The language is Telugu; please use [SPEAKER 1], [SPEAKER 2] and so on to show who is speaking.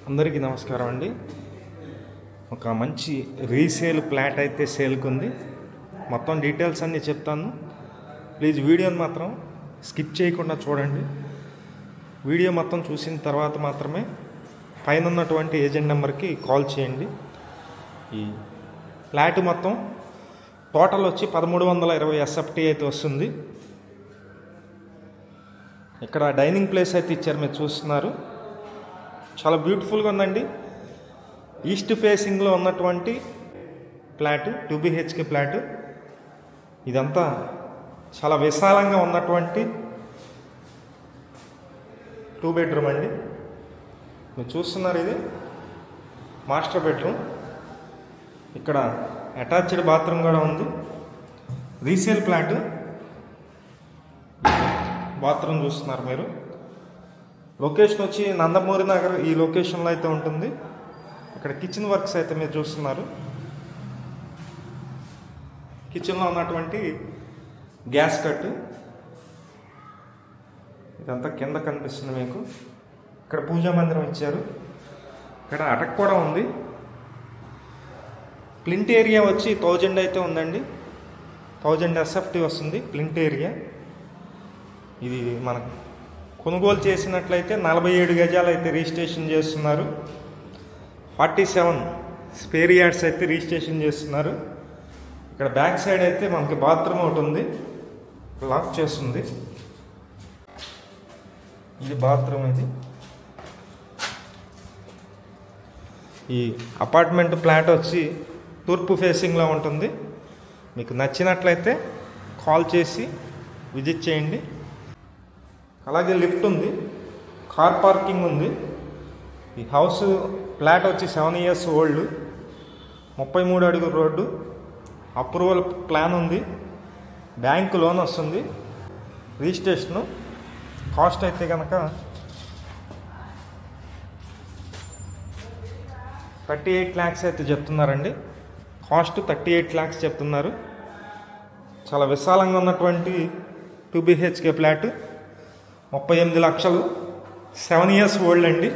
[SPEAKER 1] అందరికీ నమస్కారం అండి. ఒక మంచి రీసేల్ ఫ్లాట్ అయితే సేల్కి ఉంది. మొత్తం డీటెయిల్స్ అన్నీ చెప్తాను. ప్లీజ్ వీడియోని మాత్రం స్కిప్ చేయకుండా చూడండి. వీడియో మొత్తం చూసిన తర్వాత మాత్రమే పైన ఉన్నటువంటి ఏజెంట్ నెంబర్కి కాల్ చేయండి. ఈ ఫ్లాట్ మొత్తం టోటల్ వచ్చి 1320 SFT అయితే వస్తుంది. ఇక్కడ డైనింగ్ ప్లేస్ అయితే ఇచ్చారు, మీరు చూస్తున్నారు. చాలా బ్యూటిఫుల్గా ఉందండి. ఈస్ట్ ఫేసింగ్లో ఉన్నటువంటి ఫ్లాట్, 2 BHK ఫ్లాట్. ఇదంతా చాలా విశాలంగా ఉన్నటువంటి 2 బెడ్రూమ్ అండి. మీరు చూస్తున్నారు, ఇది మాస్టర్ బెడ్రూమ్. ఇక్కడ అటాచ్డ్ బాత్రూమ్ కూడా ఉంది. Resale flat. బాత్రూమ్ చూస్తున్నారు మీరు. లొకేషన్ వచ్చి నందమూరి నగర్ ఈ లొకేషన్లో అయితే ఉంటుంది. ఇక్కడ కిచెన్ వర్క్స్ అయితే మీరు చూస్తున్నారు. కిచెన్లో ఉన్నటువంటి గ్యాస్ కట్ ఇదంతా కింద కనిపిస్తుంది మీకు. ఇక్కడ పూజా మందిరం ఇచ్చారు. ఇక్కడ అటక్ కూడా ఉంది. ప్లింట్ ఏరియా వచ్చి 1000 అయితే ఉందండి. 1000 SFT వస్తుంది ప్లింట్ ఏరియా. ఇది మనకు కొనుగోలు చేసినట్లయితే 47 గజాలు అయితే రిజిస్ట్రేషన్ చేస్తున్నారు. 47 స్పేర్ యార్డ్స్ అయితే రిజిస్ట్రేషన్ చేస్తున్నారు. ఇక్కడ బ్యాక్ సైడ్ అయితే మనకి బాత్రూమ్ ఒకటి ఉంది, లాక్ చేస్తుంది. ఇది బాత్రూమ్. ఇది ఈ అపార్ట్మెంట్ ఫ్లాట్ వచ్చి తూర్పు ఫేసింగ్లో ఉంటుంది. మీకు నచ్చినట్లయితే కాల్ చేసి విజిట్ చేయండి. అలాగే లిఫ్ట్ ఉంది, కార్ పార్కింగ్ ఉంది. ఈ హౌస్ ఫ్లాట్ వచ్చి 7 years ఓల్డ్, 33 అడుగుల రోడ్డు, అప్రూవల్ ప్లాన్ ఉంది, బ్యాంకు లోన్ వస్తుంది. రిజిస్ట్రేషను కాస్ట్ అయితే కనుక 38 lakhs అయితే చెప్తున్నారండి. కాస్ట్ 38 lakhs చెప్తున్నారు. చాలా విశాలంగా ఉన్నటువంటి 2 BHK ఫ్లాట్, 38 లక్షలు, 7 years ఓల్డ్ అండి.